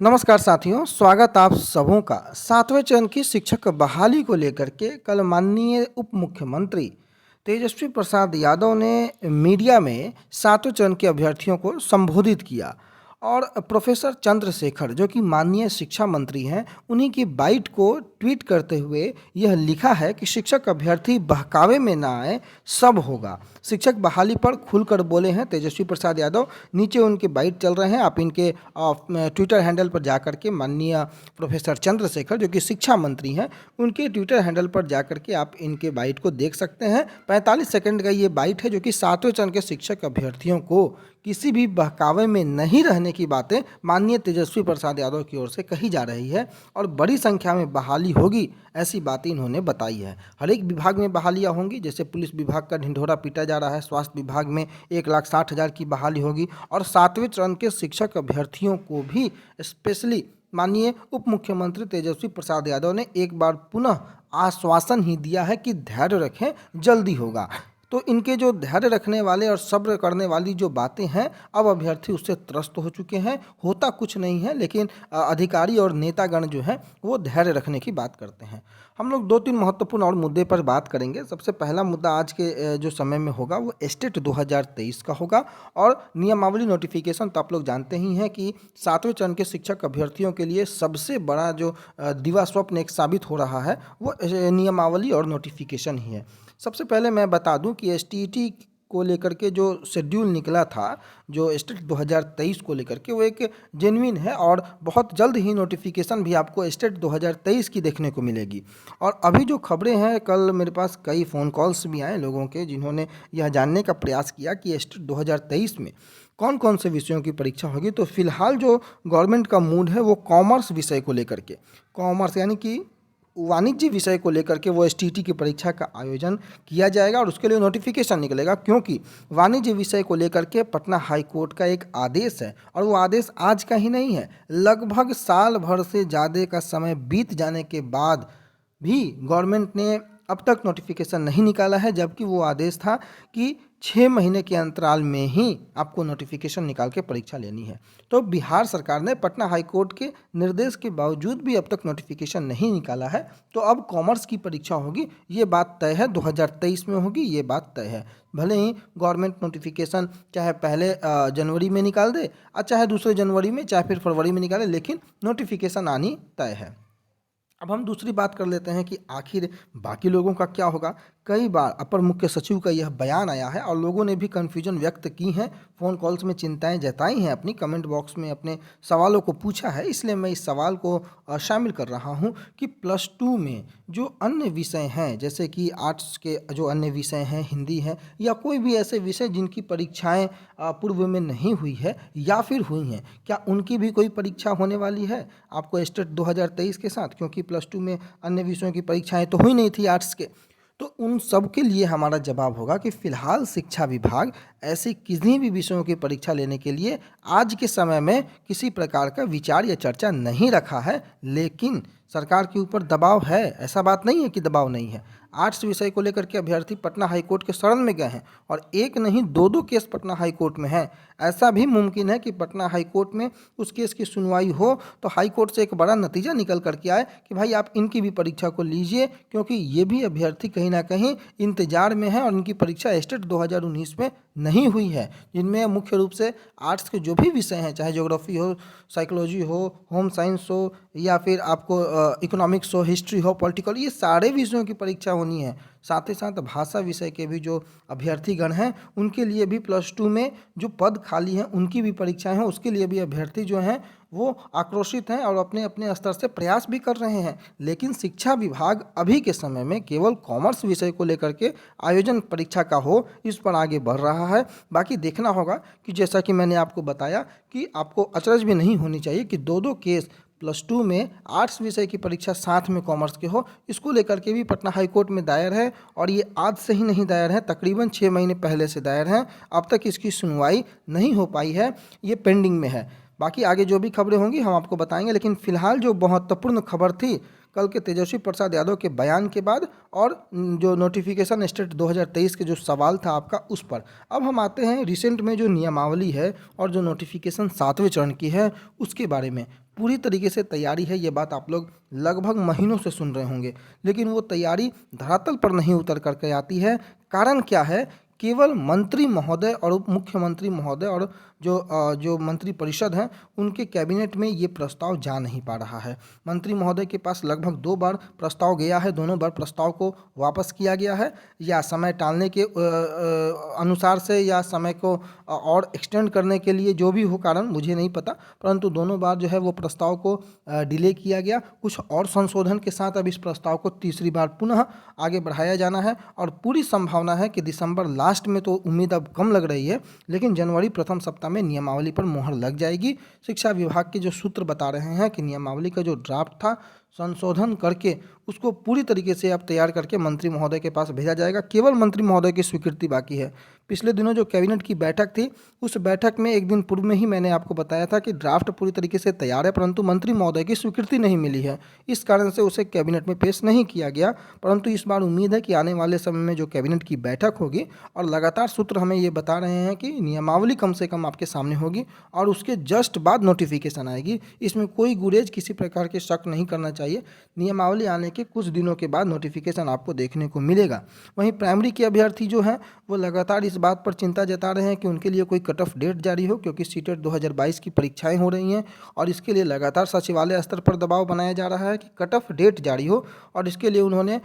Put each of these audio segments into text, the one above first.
नमस्कार साथियों, स्वागत आप सबों का। सातवें चरण की शिक्षक बहाली को लेकर के कल माननीय उप मुख्यमंत्री तेजस्वी प्रसाद यादव ने मीडिया में सातवें चरण के अभ्यर्थियों को संबोधित किया और प्रोफेसर चंद्रशेखर जो कि माननीय शिक्षा मंत्री हैं, उन्हीं की बाइट को ट्वीट करते हुए यह लिखा है कि शिक्षक अभ्यर्थी बहकावे में ना आए, सब होगा। शिक्षक बहाली पर खुलकर बोले हैं तेजस्वी प्रसाद यादव। नीचे उनके बाइट चल रहे हैं, आप इनके ट्विटर हैंडल पर जाकर के माननीय प्रोफेसर चंद्रशेखर जो कि शिक्षा मंत्री हैं, उनके ट्विटर हैंडल पर जाकर के आप इनके बाइट को देख सकते हैं। 45 सेकंड का ये बाइट है जो कि सातवें चरण के शिक्षक अभ्यर्थियों को किसी भी बहकावे में नहीं रहने की बातें माननीय तेजस्वी प्रसाद यादव की ओर से कही जा रही है और बड़ी संख्या में बहाली होगी, ऐसी बातें इन्होंने बताई है। हर एक विभाग में बहालियां होंगी, जैसे पुलिस विभाग का ढिंढोरा पीटा जा रहा है, स्वास्थ्य विभाग में 1,60,000 की बहाली होगी और सातवें चरण के शिक्षक अभ्यर्थियों को भी स्पेशली माननीय उप मुख्यमंत्री तेजस्वी प्रसाद यादव ने एक बार पुनः आश्वासन ही दिया है कि धैर्य रखें, जल्दी होगा। तो इनके जो धैर्य रखने वाले और सब्र करने वाली जो बातें हैं, अब अभ्यर्थी उससे त्रस्त हो चुके हैं। होता कुछ नहीं है, लेकिन अधिकारी और नेतागण जो हैं वो धैर्य रखने की बात करते हैं। हम लोग 2-3 महत्वपूर्ण और मुद्दे पर बात करेंगे। सबसे पहला मुद्दा आज के जो समय में होगा वो एस्टेट 2023 का होगा और नियमावली नोटिफिकेशन। तो आप लोग जानते ही हैं कि सातवें चरण के शिक्षक अभ्यर्थियों के लिए सबसे बड़ा जो दिवा स्वप्न एक साबित हो रहा है वो नियमावली और नोटिफिकेशन ही है। सबसे पहले मैं बता दूं कि एसटीईटी को लेकर के जो शेड्यूल निकला था, जो एस्टेट 2023 को लेकर के, वो एक जेन्युइन है और बहुत जल्द ही नोटिफिकेशन भी आपको एस्टेट 2023 की देखने को मिलेगी। और अभी जो खबरें हैं, कल मेरे पास कई फ़ोन कॉल्स भी आए लोगों के जिन्होंने यह जानने का प्रयास किया कि एस्टेट 2023 में कौन कौन से विषयों की परीक्षा होगी। तो फिलहाल जो गवर्नमेंट का मूड है वो कॉमर्स विषय को लेकर के, कॉमर्स यानी कि वाणिज्य विषय को लेकर के वो एसटीईटी की परीक्षा का आयोजन किया जाएगा और उसके लिए नोटिफिकेशन निकलेगा, क्योंकि वाणिज्य विषय को लेकर के पटना हाई कोर्ट का एक आदेश है और वो आदेश आज का ही नहीं है। लगभग साल भर से ज़्यादा का समय बीत जाने के बाद भी गवर्नमेंट ने अब तक नोटिफिकेशन नहीं निकाला है, जबकि वो आदेश था कि 6 महीने के अंतराल में ही आपको नोटिफिकेशन निकाल के परीक्षा लेनी है। तो बिहार सरकार ने पटना हाई कोर्ट के निर्देश के बावजूद भी अब तक नोटिफिकेशन नहीं निकाला है। तो अब कॉमर्स की परीक्षा होगी, ये बात तय है, 2023 में होगी, ये बात तय है। भले ही गवर्नमेंट नोटिफिकेशन चाहे पहले जनवरी में निकाल दे और चाहे दूसरे जनवरी में, चाहे फिर फरवरी में निकाले, लेकिन नोटिफिकेशन आनी तय है। अब हम दूसरी बात कर लेते हैं कि आखिर बाकी लोगों का क्या होगा। कई बार अपर मुख्य सचिव का यह बयान आया है और लोगों ने भी कन्फ्यूजन व्यक्त की हैं, फ़ोन कॉल्स में चिंताएं जताई हैं, अपनी कमेंट बॉक्स में अपने सवालों को पूछा है। इसलिए मैं इस सवाल को शामिल कर रहा हूं कि +2 में जो अन्य विषय हैं, जैसे कि आर्ट्स के जो अन्य विषय हैं, हिंदी है या कोई भी ऐसे विषय जिनकी परीक्षाएँ पूर्व में नहीं हुई है या फिर हुई हैं, क्या उनकी भी कोई परीक्षा होने वाली है आपको एस्टेट 2023 के साथ? क्योंकि +2 में अन्य विषयों की परीक्षाएं तो हुई नहीं थी आर्ट्स के। तो उन सब के लिए हमारा जवाब होगा कि फिलहाल शिक्षा विभाग ऐसे किसी भी विषयों की परीक्षा लेने के लिए आज के समय में किसी प्रकार का विचार या चर्चा नहीं रखा है। लेकिन सरकार के ऊपर दबाव है, ऐसा बात नहीं है कि दबाव नहीं है। आर्ट्स विषय को लेकर के अभ्यर्थी पटना हाई कोर्ट के शरण में गए हैं और एक नहीं 2-2 केस पटना हाई कोर्ट में हैं। ऐसा भी मुमकिन है कि पटना हाई कोर्ट में उस केस की सुनवाई हो तो हाई कोर्ट से एक बड़ा नतीजा निकल करके आए कि भाई आप इनकी भी परीक्षा को लीजिए, क्योंकि ये भी अभ्यर्थी कहीं ना कहीं इंतजार में है और इनकी परीक्षा एस्टेट 2019 में नहीं हुई है, जिनमें मुख्य रूप से आर्ट्स के जो भी विषय हैं, चाहे ज्योग्राफी हो, साइकोलॉजी हो, होम साइंस हो या फिर आपको इकोनॉमिक्स हो, हिस्ट्री हो, पॉलिटिकल, ये सारे विषयों की परीक्षा होनी है। साथ ही साथ भाषा विषय के भी जो अभ्यर्थीगण हैं उनके लिए भी +2 में जो पद खाली हैं उनकी भी परीक्षाएं हैं, उसके लिए भी अभ्यर्थी जो हैं वो आक्रोशित हैं और अपने अपने स्तर से प्रयास भी कर रहे हैं। लेकिन शिक्षा विभाग अभी के समय में केवल कॉमर्स विषय को लेकर के आयोजन परीक्षा का हो, इस पर आगे बढ़ रहा है। बाकी देखना होगा कि जैसा कि मैंने आपको बताया कि आपको अचरज भी नहीं होनी चाहिए कि 2-2 केस +2 में आर्ट्स विषय की परीक्षा साथ में कॉमर्स के हो। इसको लेकर के भी पटना हाई कोर्ट में दायर है और ये आज से ही नहीं दायर है, तकरीबन 6 महीने पहले से दायर है। अब तक इसकी सुनवाई नहीं हो पाई है, ये पेंडिंग में है। बाकी आगे जो भी खबरें होंगी हम आपको बताएंगे, लेकिन फिलहाल जो महत्वपूर्ण खबर थी, कल के तेजस्वी प्रसाद यादव के बयान के बाद और जो नोटिफिकेशन स्टेट 2023 के जो सवाल था आपका उस पर। अब हम आते हैं रिसेंट में जो नियमावली है और जो नोटिफिकेशन 7वें चरण की है उसके बारे में। पूरी तरीके से तैयारी है, ये बात आप लोग लगभग महीनों से सुन रहे होंगे, लेकिन वो तैयारी धरातल पर नहीं उतर करके आती है। कारण क्या है? केवल मंत्री महोदय और उप मुख्यमंत्री महोदय और जो मंत्री परिषद हैं उनके कैबिनेट में ये प्रस्ताव जा नहीं पा रहा है। मंत्री महोदय के पास लगभग 2 बार प्रस्ताव गया है, दोनों बार प्रस्ताव को वापस किया गया है, या समय टालने के अनुसार से, या समय को और एक्सटेंड करने के लिए, जो भी हो कारण मुझे नहीं पता, परंतु दोनों बार जो है वो प्रस्ताव को डिले किया गया। कुछ और संशोधन के साथ अब इस प्रस्ताव को तीसरी बार पुनः आगे बढ़ाया जाना है और पूरी संभावना है कि दिसंबर लास्ट में, तो उम्मीद अब कम लग रही है, लेकिन जनवरी प्रथम सप्ताह में नियमावली पर मोहर लग जाएगी। शिक्षा विभाग के जो सूत्र बता रहे हैं कि नियमावली का जो ड्राफ्ट था संशोधन करके उसको पूरी तरीके से अब तैयार करके मंत्री महोदय के पास भेजा जाएगा। केवल मंत्री महोदय की स्वीकृति बाकी है। पिछले दिनों जो कैबिनेट की बैठक थी उस बैठक में एक दिन पूर्व में ही मैंने आपको बताया था कि ड्राफ्ट पूरी तरीके से तैयार है, परंतु मंत्री महोदय की स्वीकृति नहीं मिली है, इस कारण से उसे कैबिनेट में पेश नहीं किया गया। परंतु इस बार उम्मीद है कि आने वाले समय में जो कैबिनेट की बैठक होगी, और लगातार सूत्र हमें ये बता रहे हैं कि नियमावली कम से कम आपके सामने होगी और उसके जस्ट बाद नोटिफिकेशन आएगी। इसमें कोई गुरेज, किसी प्रकार के शक नहीं करना चाहिए। नियमावली आने के कुछ दिनों के बाद नोटिफिकेशन आपको देखने को मिलेगा। वहीं प्राइमरी के अभ्यर्थी जो हैं वो लगातार इस बात पर चिंता जता रहे हैं कि उनके लिए कोई कट ऑफ डेट जारी हो, क्योंकि सीटेट 2022 की परीक्षाएं हो रही हैं और इसके लिए लगातार सचिवालय स्तर पर दबाव बनाया जा रहा है कि कट ऑफ डेट जारी हो। और इसके लिए उन्होंने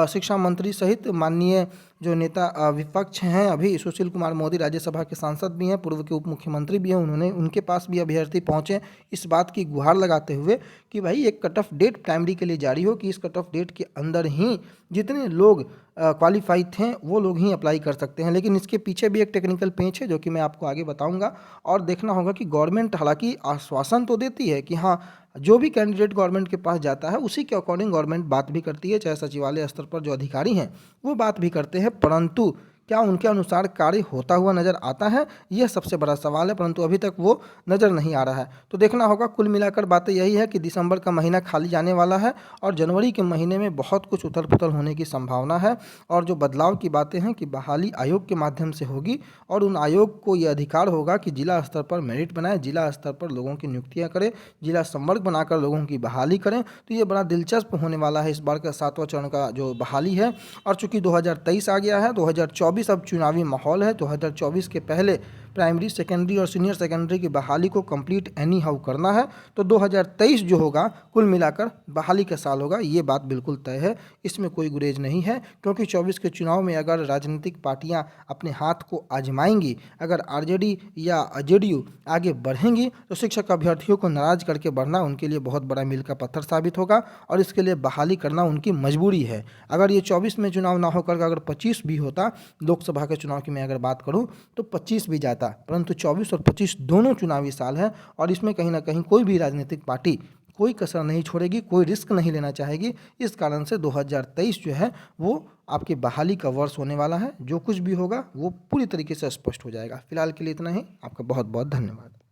शिक्षा मंत्री सहित माननीय जो नेता विपक्ष हैं, अभी सुशील कुमार मोदी राज्यसभा के सांसद भी हैं, पूर्व के उप मुख्यमंत्री भी हैं, उन्होंने उनके पास भी अभ्यर्थी पहुंचे इस बात की गुहार लगाते हुए कि भाई एक कट ऑफ डेट प्राइमरी के लिए जारी हो, कि इस कट ऑफ डेट के अंदर ही जितने लोग क्वालिफाई थे वो लोग ही अप्लाई कर सकते हैं। लेकिन इसके पीछे भी एक टेक्निकल पेंच है जो कि मैं आपको आगे बताऊंगा। और देखना होगा कि गवर्नमेंट हालांकि आश्वासन तो देती है कि हाँ, जो भी कैंडिडेट गवर्नमेंट के पास जाता है उसी के अकॉर्डिंग गवर्नमेंट बात भी करती है, चाहे सचिवालय स्तर पर जो अधिकारी हैं वो बात भी करते हैं, परंतु क्या उनके अनुसार कार्य होता हुआ नज़र आता है, यह सबसे बड़ा सवाल है। परंतु अभी तक वो नज़र नहीं आ रहा है। तो देखना होगा। कुल मिलाकर बातें यही है कि दिसंबर का महीना खाली जाने वाला है और जनवरी के महीने में बहुत कुछ उथल पुथल होने की संभावना है। और जो बदलाव की बातें हैं कि बहाली आयोग के माध्यम से होगी और उन आयोग को ये अधिकार होगा कि जिला स्तर पर मेरिट बनाए, जिला स्तर पर लोगों की नियुक्तियाँ करें, जिला संवर्ग बनाकर लोगों की बहाली करें। तो ये बड़ा दिलचस्प होने वाला है इस बार का 7वां चरण का जो बहाली है। और चूंकि 2023 आ गया है, 2024 अब चुनावी माहौल है, 2024 के पहले प्राइमरी, सेकेंडरी और सीनियर सेकेंडरी की बहाली को कंप्लीट एनी हाउ करना है। तो 2023 जो होगा कुल मिलाकर बहाली का साल होगा, ये बात बिल्कुल तय है, इसमें कोई गुरेज नहीं है। क्योंकि 24 के चुनाव में अगर राजनीतिक पार्टियां अपने हाथ को आजमाएंगी, अगर आरजेडी या जेडीयू आगे बढ़ेंगी, तो शिक्षक अभ्यर्थियों को नाराज करके बढ़ना उनके लिए बहुत बड़ा मील का पत्थर साबित होगा और इसके लिए बहाली करना उनकी मजबूरी है। अगर ये 24 में चुनाव ना होकर अगर 25 भी होता, लोकसभा के चुनाव की मैं अगर बात करूँ तो 25 भी जाता, परंतु 24 और 25 दोनों चुनावी साल हैं और इसमें कहीं ना कहीं कोई भी राजनीतिक पार्टी कोई कसर नहीं छोड़ेगी, कोई रिस्क नहीं लेना चाहेगी। इस कारण से 2023 जो है वो आपकी बहाली का वर्ष होने वाला है। जो कुछ भी होगा वो पूरी तरीके से स्पष्ट हो जाएगा। फिलहाल के लिए इतना ही। आपका बहुत बहुत धन्यवाद।